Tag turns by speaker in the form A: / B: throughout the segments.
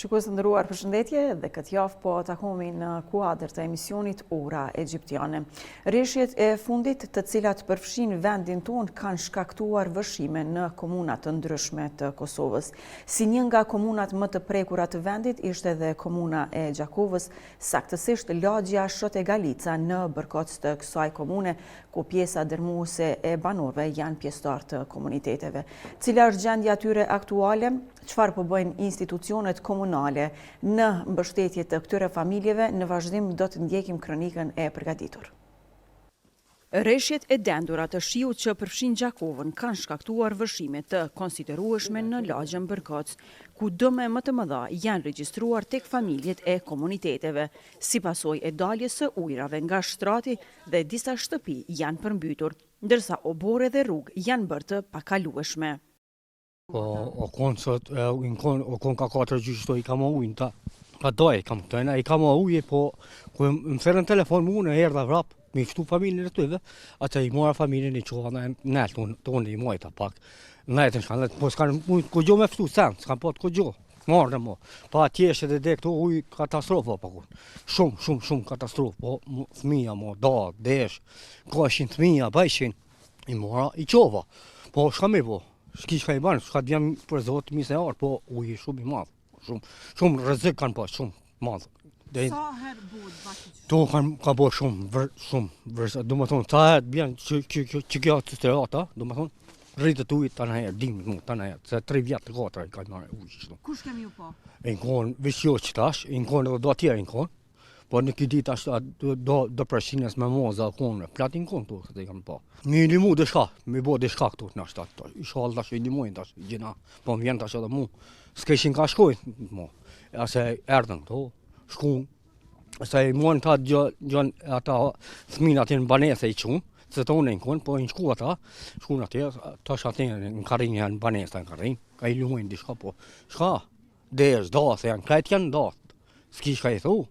A: Shikues të nderuar, përshëndetje dhe këtë javë po takohemi në kuadër të emisionit Ora Egjiptiane. Rreshjet e fundit të cilat përfshin vendin tonë kanë shkaktuar vëshime në komuna të ndryshme të Kosovës. Si një nga komunat më të prekura të vendit ishte edhe komuna e Gjakovës, saktësisht lagja Shote Galica në bërkoc të kësaj komune, ku pjesa dërmuese e banorëve janë pjesëtar të komuniteteve. Cila është gjendja atyre aktuale? Çfarë po bëjnë institucionet komunale në mbështetje të këtyre familjeve? Në vazhdim do të ndjekim kronikën e përgatitur. Rreshjet e dendura të shiut që përfshin Gjakovën kanë shkaktuar vëshime të konsiderueshme në lagjën Bërkoc, ku dëme më të mëdha janë regjistruar tek familjet e komuniteteve, si pasojë e daljes së ujrave nga shtrati dhe disa shtëpi janë përmbytur, ndërsa obore dhe rrugë janë bërë të pakalueshme.
B: O konë ka 4 gjyqto i kam ujnë ta, ka dojë kam këtojnë, i kam ujë, po më thërën telefon mu në herë dhe vrap, me fëtu familjen e tyve, atë i mora familjen i qoha në nëllë, tonë i mojta pak, nëjtë në shkanë, po s'kanë mujtë këgjo me fëtu sen, s'kanë po të këgjo, marrë në mo, pa tjeshe dhe këto ujë katastrofë, pa kun, shumë katastrofë, po thmija mo, da, desh, ka ishin thmija, bajshin, i mora i qova, po shka me po. S'ka i banë, s'ka t'vjem për zotë mise arë, po ujë shumë i madhë, shumë rrezik kanë pas, shumë madhë.
A: Sa herë bodë bashkë?
B: To ka bo shumë, do më thonë, sa herë bjen që kjo të sterata, do më thonë, rritët ujë të në herë, dimët mu, të në herë, se 3 vjetë të 4 i ka marrë ujë qëtu.
A: Kush kemi u po?
B: E në konë, vishjo që tash, e në konë edhe do atjerë në konë, po në këtë ditë ashtë do përshines me moza konë, platin konë të këtë i kam pa. Mi limu dhe shka, mi bo dhe shka këtu në ashtë, i shalë tash i limujnë tash, gjina, po më vjen tash edhe mu, s'keshin ka shkojnë, mo, ase erdhen këto, shkun, ase i muan ta gjën ata thminat në banese i qunë, se të unë e në konë, po i në shku ata, shkun atje, tash atje në karin janë banese në karin, ka i limujnë dhe shka, po, shka, desh, dath, janë, krejt janë dath, s'ki shka i thu.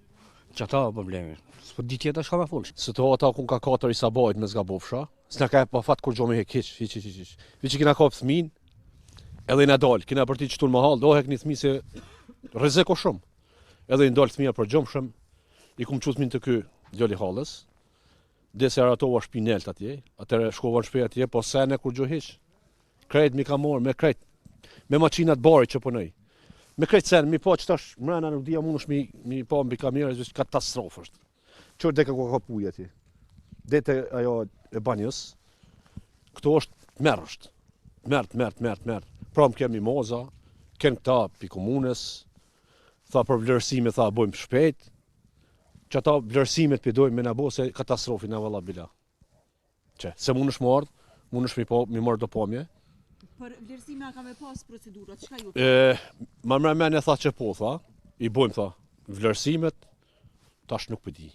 B: Që ata problemi, s'po di tjetër shka me folsh.
C: Situata ku ka 4 i sabajt me zgabofsha, s'na ka pa fat kur gjo me hek hiq. Vi që kina kap thmin, edhe i na dal, kina përti qëtu në mahal, do hek një thmi se rreziko shumë. Edhe i ndal thmija për gjomshëm, i kum qu thmin të ky djali halës, desi aratova shpinelt atje, atëre shkova në shpej atje, po sene kur gjo hiq. Krejt mi ka morë, me krejt, me maqinat bari që punoj. Me krejt sen, mi po që tash mrena nuk dhja mund është mi po mbi kamerës, katastrofë është. Qërë deka ku ka puja ti? Dete ajo e banjës, këto është merë është. Merë. Pra më kemi moza, kënë këta pi komunës, tha për vlerësime, tha bojmë shpejt, që ata vlerësimet pëjdojmë me në bo se katastrofi në valla bila. Që, se mund është mardë, mund është mi marrë do pomje.
A: Për vlerësime a ka me pas procedurat, çka ju?
C: Ma mërmenja tha që po, tha, i bojmë, tha, vlerësimet, tash nuk pëdi.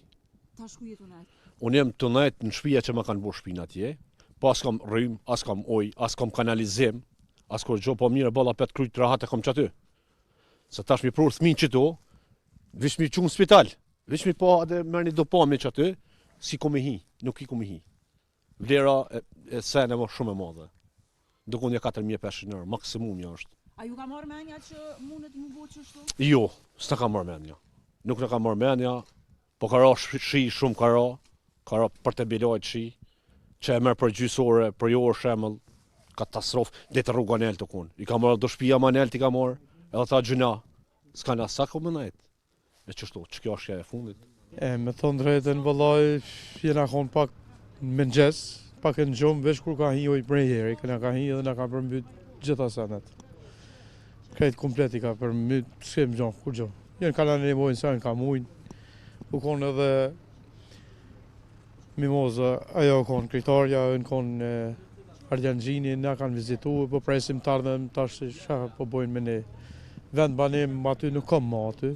A: Tash ku jetu nejtë?
C: Unë jem të nejtë në shpija që ma kanë bo shpina atje, po as kam rrym, as kam oj, as kam kanalizim, as kur gjo, po mire balla pet kryt rahat e kam që aty. Se tash mi prur thmin që to, vish mi qunë spital, vish mi po edhe mërni do po mi që aty, si ku me hi, nuk i ku me hi. Vlera e sene më shumë e madhe. Dukundja 4.500 euro, maksimumi është.
A: A ju ka marrë menja që mundet mu bo që shtu?
C: Jo, s'na ka marrë menja. Nuk në ka marrë menja, po ka ra shi shumë ka ra për të bilojt shi, që e merë për gjysore, për jo është shemëll, katastrofë, dhe të rruga nel të kun. I ka marrë do shpia ma nel t'i ka marrë, edhe tha gjuna, s'ka nga sa ku më najtë. E qështu, që kjo është e fundit?
D: Me thonë drejten, vëllaj, jena konë pak në mëngjes, pak e në gjumë, vesh kur ka hi oj prej heri, këna ka hi edhe na ka përmbyt gjitha senet. Krejt komplet i ka përmbyt, s'kem gjumë, kur gjumë. Jenë ka në nevojnë sa në ka mujnë, u konë edhe mimoza, ajo konë kritarja, në konë Ardian Gjini, na kanë vizitu, po presim të ardhem, tash shka po bojnë me ne. Vend banim aty nuk kom ma aty.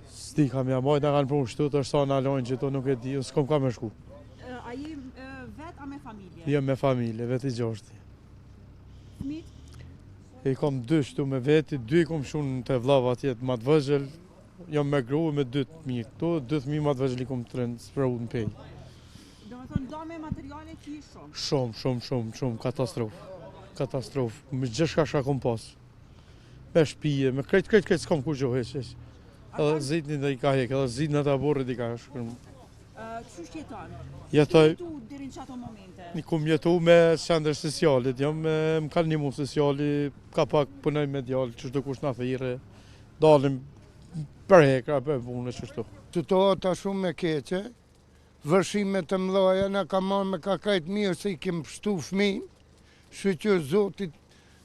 D: S'di kam ja majt, na kanë prunë shtu, të është sa në alojnë që to nuk e di, s'kom ka me shku.
A: A je vet a me familje?
D: Jo me familje, vet i gjashti.
A: Fmit?
D: E kom 2 shtu me veti, 2 kom shunë të vllava atjet ma të vëzhel, jam me gru me 2.000 këtu, 2.000 ma të vëzhel i kom të rënë spravu në pej.
A: Do me thonë, do me materiale ki shumë?
D: Shumë, katastrofë. Me gjithë shka kom pas. me shtëpie, me krejt s'kam kur gjohë heq. Edhe zitnin dhe i ka hek, edhe zitnë ata borrit i ka shkrim.
A: Qysh jeton?
D: Jetoj,
A: Tu deri në çato momente.
D: një kum jetu me qendër socialit, jam më kanë një mund sociali, ka pak punoj me djalë, çdo kush na thirrë, dalim për hekra, për punë çështu.
E: Situata shumë e keqe, vërshime të mëdha na ka marrë me ka krejt mirë se i kem pështu fëmijë, shqyqyr Zotit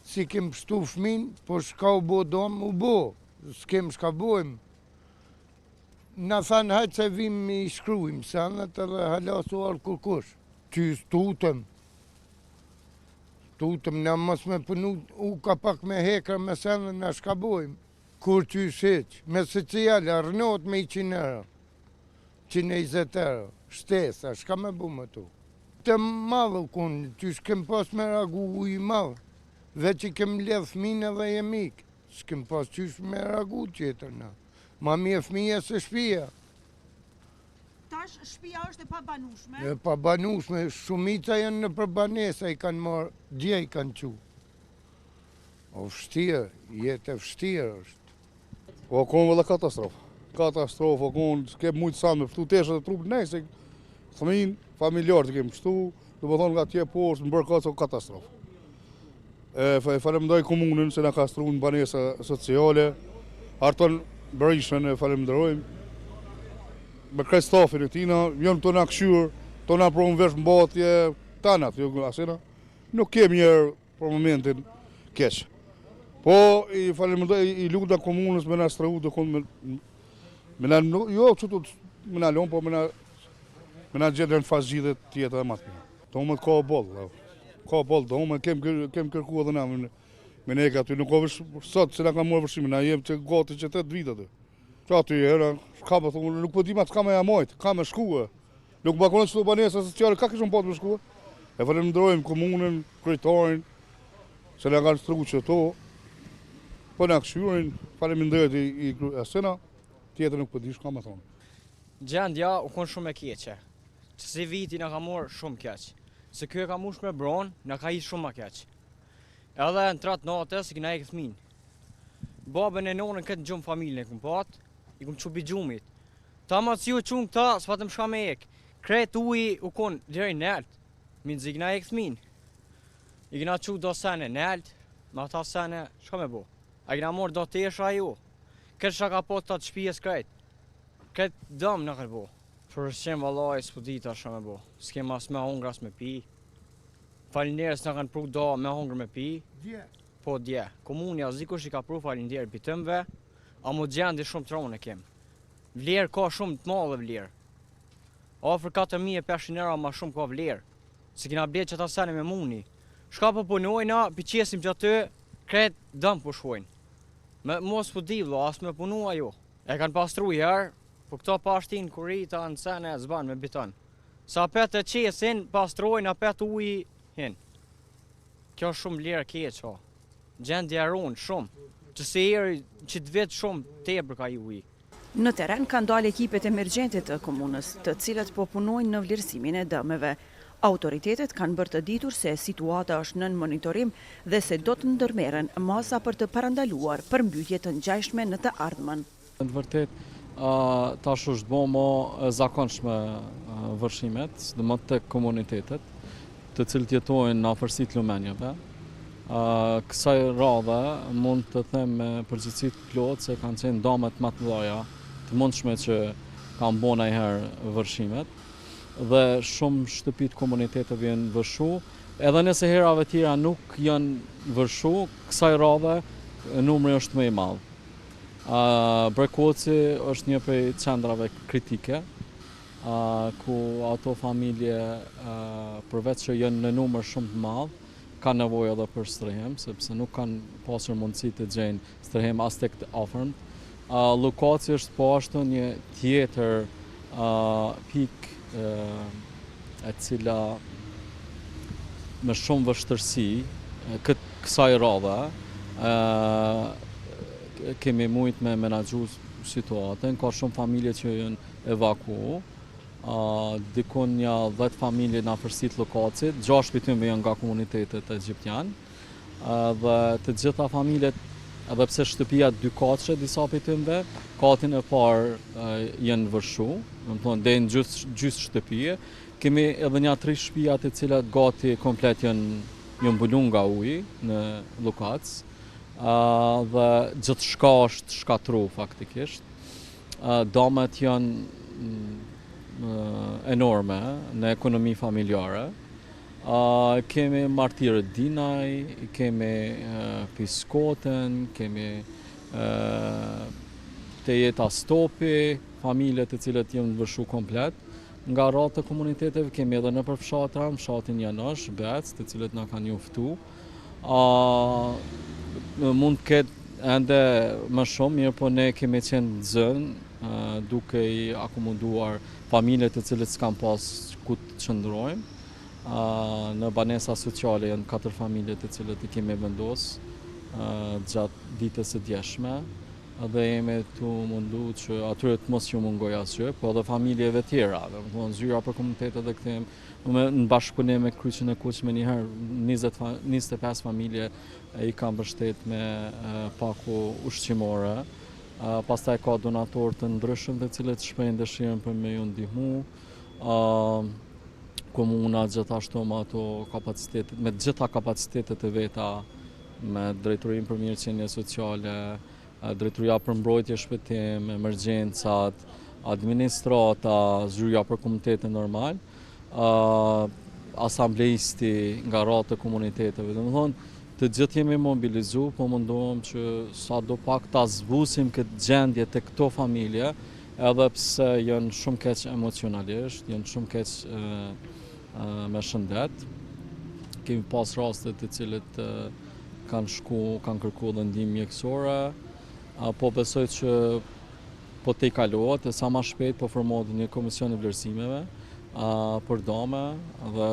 E: si kem pështu fëmijë, po shka u bo dom, u bo, s'kem shka bojmë. Na thanë hajtë se vim i shkrujmë, sanët edhe halasu arë kurkush. Që stutëm, na mos me punu, u ka pak me hekra me sanët na shka bojmë. Kur që sheq, me sociale, arnot me 100 euro, 120 euro, shtesa, shka me bu me tu. Të madhë kun, që shkem pas me ragu i madhë, veç i kem ledh fëmine dhe jemik, shkem pas qysh me ragu qëtër na. Ma mje fëmija se shpia.
A: Tash shtëpia është e pabanueshme.
E: E pabanueshme, shumica janë në përbanesa, i kanë marrë, dje i kanë qu. O vështirë, jetë e vështirë është.
F: O konë vëllë katastrofë. Katastrofë, o konë, s'ke mujtë sa me pështu teshët e trupë, nej, se thëmin, familjarë të kemë pështu, dhe më thonë nga tje poshtë, më bërë ka katastrofë. Falemndoj komunën se nga ka stru në banesa sociale, arton Berishën e falemnderojmë. Me krejt stafin e tina, jënë të nga këshyrë, të nga provën vesh mbatje, tanat, jo asena. Nuk kemi njerë për momentin keqë. Po, i falemndoj, i luta komunës me nga strehu të konë me nga, jo që të me nga lonë, po me nga gjithë në fazë gjithet tjetë dhe matë. Do me të ka bollë, ka bollë, do me kem kërku edhe na me neka aty, nuk o sot se na ka morë vërshime, na jem që gati që 8 vite aty. Që aty era, ka me thonë, nuk po di ma s'ka me jamajt, ka me shkue. Nuk bakonë që të banesa sociale, ka kishëm patë me shkue. E falemnderojmë komunën, krejtarin, se na kanë stru që to, po na këshyrin, faleminderit i asena, tjetër nuk po di shka me thonë.
G: Gjendja u konë shumë e keqe, që si viti na ka morë shumë keq. Se kjo e ka mush me bronë, na ka ishë shumë ma keq. Edhe në 3 natës i kina e këthmin. Babën e nonën këtë gjumë familjen e këm patë, i këm qubi gjumit. Ta ma që ju qunë këta, s'patëm shka me ek. Kret uji u konë deri nelt, minë zi kina e këthmin. I kina qu do sene nelt, ma ta sene, shka me bo? A kina morë do tesha ju. Këtë shka ka po të të shpijes kret. Këtë dëmë në kërë bo. Për qenë valaj, s'po dita shka me bo. S'kem as me hongër as me pi. Falinderës në kanë pru do me hongër me pi.
E: Dje.
G: Po dje. Komunja zikush i ka pru falinderë për tëmve, a mu gjendi shumë të ronë e kem. Vlerë ka shumë të madhe vlerë. Afër 4.500 euro ma shumë ka vlerë. Se kina bje që ta sene me muni. Shka po punojna, pi qesim që aty, kret dëmë po shkojnë. Mos po di vlo, as me punua jo. E kanë pastru herë, po këto pashtin kurita në sene zban me biton. Sa pet e qesin, pastrojnë, a pet uji hin. Kjo shumë vlerë keq o. Gjendja runë shumë. Që se herë që të vetë shumë tepër ka i uji.
A: Në teren kanë dalë ekipet emergjente të komunës, të cilët po punojnë në vlerësimin e dëmeve. Autoritetet kanë bërë të ditur se situata është nën monitorim dhe se do të ndërmeren masa për të parandaluar përmbytje të ngjashme në të ardhmen.
H: Në vërtet, tash është bo më zakonshme vërshimet, dhe më të komunitetet, të cilët jetojnë në afërsitë lumenjeve. Kësaj radhe mund të them me përgjithësi të plotë se kanë qenë damet më të mëdha të mundshme që kanë bërë ndonjëherë vërshimet dhe shumë shtëpi të komuniteteve janë vërshu, edhe nëse herave tjera nuk janë vërshu, kësaj radhe numri është më i madh. Brekoci është një prej qendrave kritike, ku ato familje përveç që janë në numër shumë të madh, ka nevojë edhe për strehim, sepse nuk kanë pasur mundësi të gjejnë strehim as tek të afërmt. Lokaci është po ashtu një tjetër pikë e cila me shumë vështërsi kësaj radhe kemi mujt me menaxhu situatën, ka shumë familje që janë evaku. Dikon një 10 familje në afërsitë lokacit, 6 prej tyre janë nga komunitetet egjiptian, dhe të gjitha familjet edhe pse shtëpia 2 katre disa prej tyre, katin e parë janë vërshu, domethënë deri në gjysmë shtëpie. Kemi edhe një 3 shtëpia të cilat gati komplet janë mbulun nga uji në llokac. Dhe gjithçka është shkatru faktikisht. Damet janë enorme në ekonomi familjare. Kemi martirët Dinaj, kemi Piskotën, kemi të jeta Stopi, familje të cilët janë vërshu komplet. Nga rreth të komuniteteve kemi edhe në përfshatra, fshatin Janosh, Bec, të cilët na kanë njoftu. Mund të ketë ende më shumë, mirë po ne kemi qenë zënë duke i akomoduar familje të cilët s'kan pas ku të qëndrojmë. Në banesa sociale janë 4 familje të cilët i kemi vendos gjatë ditës së djeshme. Dhe jemi të mundu që atyre të mos ju mungoj asgjë, po edhe familjeve tjera. Domethënë zyra për komunitetet dhe kthejmë në bashkëpunim me Kryqin e Kuqme njëherë 25 familje i kanë mbështet me paku ushqimore. Pastaj ka donatorë të ndryshëm të cilët shprehin dëshirën për me ju ndihmu. Komuna gjithashtu me ato kapacitetet, me gjitha kapacitetet e veta, me drejtorinë për mirëqenie sociale, drejtoria për mbrojtje shpëtim, emergjencat, administrata, zyrja për komunitetin normal, asamblejsti nga rreth të komuniteteve. Domethënë, të gjithë jemi mobilizu, po mundohem që sado pak ta zbusim këtë gjendje të këto familje, edhe pse janë shumë keq emocionalisht, janë shumë keq me shëndet. Kemi pas raste të cilët kanë kërkuar dhe ndihmë mjekësore. Po besoj që po te i kalohet e sa ma shpejt po formohet një komision i vlerësimeve për dame dhe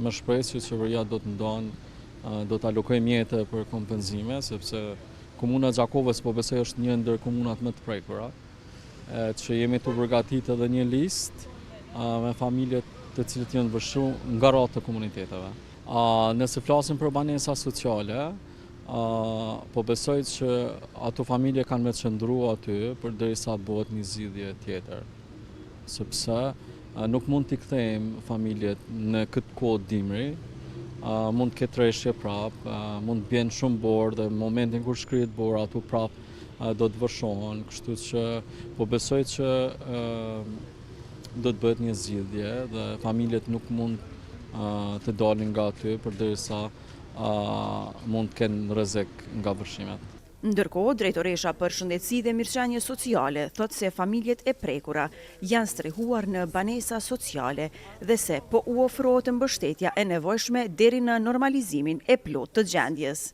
H: më shpresoj që qeveria do të ndonë, do të alokojë mjete për kompenzime, sepse komuna Gjakovës po besoj është një ndër komunat më të prekura, që jemi të përgatitur edhe një listë me familjet të cilët janë vërshu nga rreth të komuniteteve. Nëse flasim për banesa sociale, po besoj që ato familje kanë me qëndru aty përderisa bëhet një zgjidhje tjetër. Sepse nuk mund t'i kthejmë familjet në këtë kohë dimri, mund të ketë rreshje prapë, mund të bjenë shumë borë dhe në momentin kur shkrihet borë ato prapë do të vërshohen, kështu që po besoj që do të bëhet një zgjidhje dhe familjet nuk mund të dalin nga aty përderisa mund të kenë rrezik nga vërshimet.
A: Ndërkohë, drejtoresha për shëndetësi dhe mirëqenie sociale thotë se familjet e prekura janë strehuar në banesa sociale dhe se po u ofrohet mbështetja e nevojshme deri në normalizimin e plotë të gjendjes.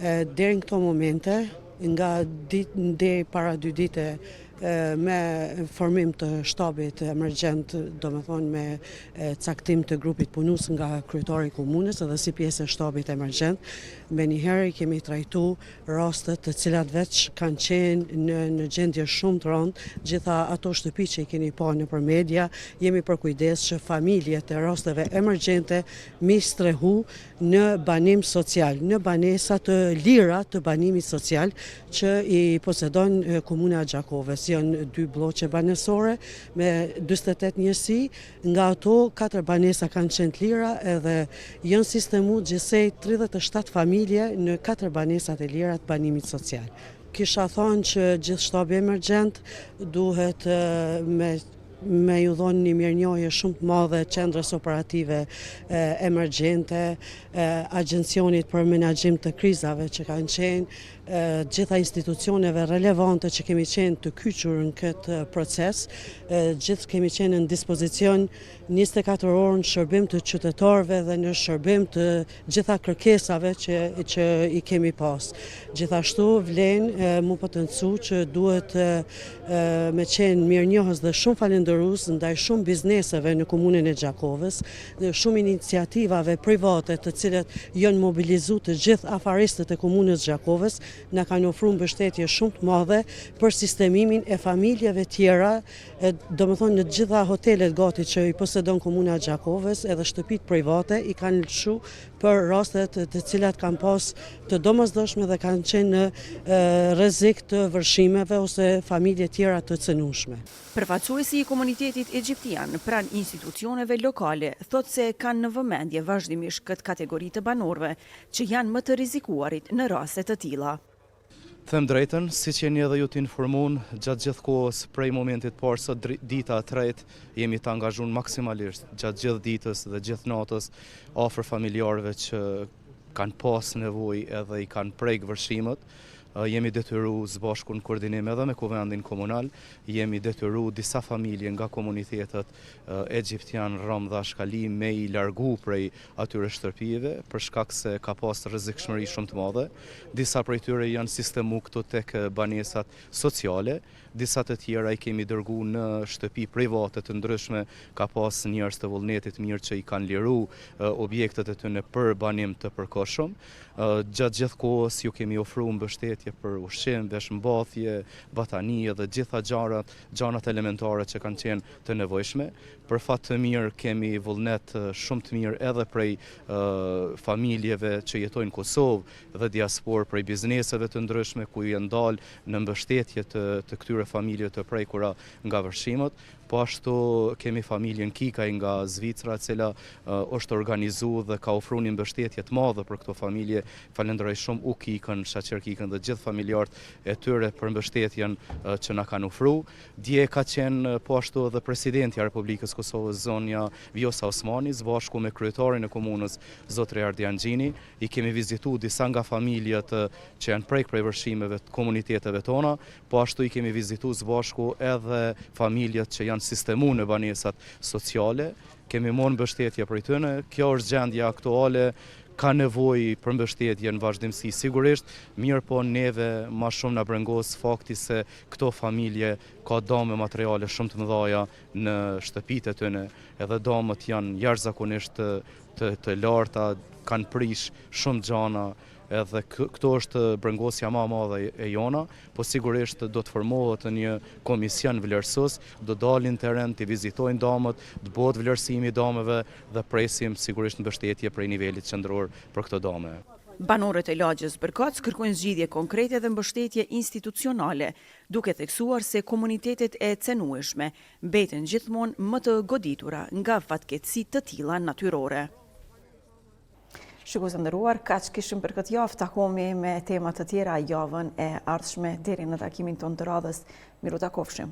I: Deri në këto momente, nga deri para 2 dite me formim të shtabit emergjent, domethënë me caktim të grupit punus nga kryetari i komunës edhe si pjesë e shtabit emergjent, me njëherë kemi trajtu rastet të cilat veç kanë qenë në gjendje shumë të rëndë, gjitha ato shtëpi që i keni pa nëpër media, jemi për kujdes që familjet e rasteve emergjente mi strehu në banim social, në banesa të lira të banimit social që i posedon komuna e Gjakovës. Janë 2 bloqe banesore me 48 njësi, nga ato 4 banesa kanë qenë të lira edhe janë sistemu gjithsej 37 familje në 4 banesat e lira të banimit social. Kisha thonë që gjithë shtabi emergjent duhet me ju dhonë një mirënjohje shumë të madhe qendrës operative emergjente, agjencionit për menaxhim të krizave që kanë qenë, gjitha institucioneve relevante që kemi qenë të kyçur në këtë proces, gjithë kemi qenë në dispozicion 24 orë në shërbim të qytetarëve dhe në shërbim të gjitha kërkesave që i kemi pas. Gjithashtu vlen mu potencu që duhet me qenë mirënjohës dhe shumë falendërues ndaj shumë bizneseve në komunën e Gjakovës, shumë iniciativave private të cilet janë mobilizuar të gjithë afaristët e komunës Gjakovës, na kanë ofruar mbështetje shumë të madhe për sistemimin e familjeve tjera, domethënë në të gjitha hotelet gati që i posedon komuna e Gjakovës edhe shtëpitë private i kanë lëshuar për rastet të cilat kanë pas të domosdoshme dhe kanë qenë në rrezik të vërshimeve ose familje tjera të cënueshme.
A: Përfaqësuesi i komunitetit egjiptian pranë institucioneve lokale thotë se kanë në vëmendje vazhdimisht këtë kategori të banorëve që janë më të rrezikuarit në raste të tilla.
J: Them drejtën, siç jeni edhe ju të informuar, gjatë gjithë kohës prej momentit parë së dita e tretë jemi të angazhuar maksimalisht gjatë gjithë ditës dhe gjithë natës afër familjarëve që kanë pas nevojë edhe i kanë prek vërshimet. Jemi detyru së bashku në koordinim edhe me Kuvendin Komunal, jemi detyru disa familje nga komunitetet egjiptian, rom dhe ashkali me i largu prej atyre shtëpive, për shkak se ka pas rrezikshmëri shumë të madhe. Disa prej tyre janë sistemu këtu tek banesat sociale, disa të tjera i kemi dërgu në shtëpi private të ndryshme, ka pas njerëz të vullnetit mirë që i kanë liru objektet e tyre për banim të përkohshëm. Gjatë gjithë kohës ju kemi ofruar mbështetje për ushqim, veshmbathje, batanie dhe gjitha gjanat elementare që kanë qenë të nevojshme. Për fat të mirë kemi vullnet shumë të mirë edhe prej familjeve që jetojnë në Kosovë dhe diasporë, prej bizneseve të ndryshme ku janë dalë në mbështetje të këtyre familjeve të prekura nga vërshimet. Po ashtu kemi familjen Kikaj nga Zvicra, e cila është organizuar dhe ka ofruar një mbështetje të madhe për këto familje. Falenderoj shumë u Kikën, Shaqer Kikën dhe gjithë familjarët e tyre për mbështetjen që na kanë ofruar. Dje ka qenë po ashtu edhe presidenti i Republikës Kosovës, zonja Vjosa Osmani, së bashku me kryetarin e komunës, zotri Ardian Gjini. I kemi vizituar disa nga familjet që janë prek prej vërshimeve të komuniteteve tona, po ashtu i kemi vizituar së bashku edhe familjet që janë sistemu në banesat sociale, kemi marrë mbështetje prej tyre. Kjo është gjendja aktuale, ka nevojë për mbështetje në vazhdimsi sigurisht, mirë po neve ma shumë na brengos fakti se këto familje ka dame materiale shumë të mëdha në shtëpitë e tyre, edhe damet janë jashtëzakonisht të larta, kanë prish shumë gjana. Edhe këto është brengosja ma madhe e jona, po sigurisht do të formohet një komision vlerësues, do dalin në terren, të vizitojnë damet, të bëhet vlerësimi i dameve dhe presim sigurisht mbështetje prej nivelit qendror për këto dame.
A: Banorët e lagjës Bërkac kërkojnë zgjidhje konkrete dhe mbështetje institucionale, duke theksuar se komunitetet e cënueshme mbeten gjithmonë më të goditura nga fatkeqësi të tilla natyrore. Shikues të nderuar, kaq kishim për këtë javë, takohemi me tema të tjera javën e ardhshme deri në takimin tonë të radhës. Miru takofshim.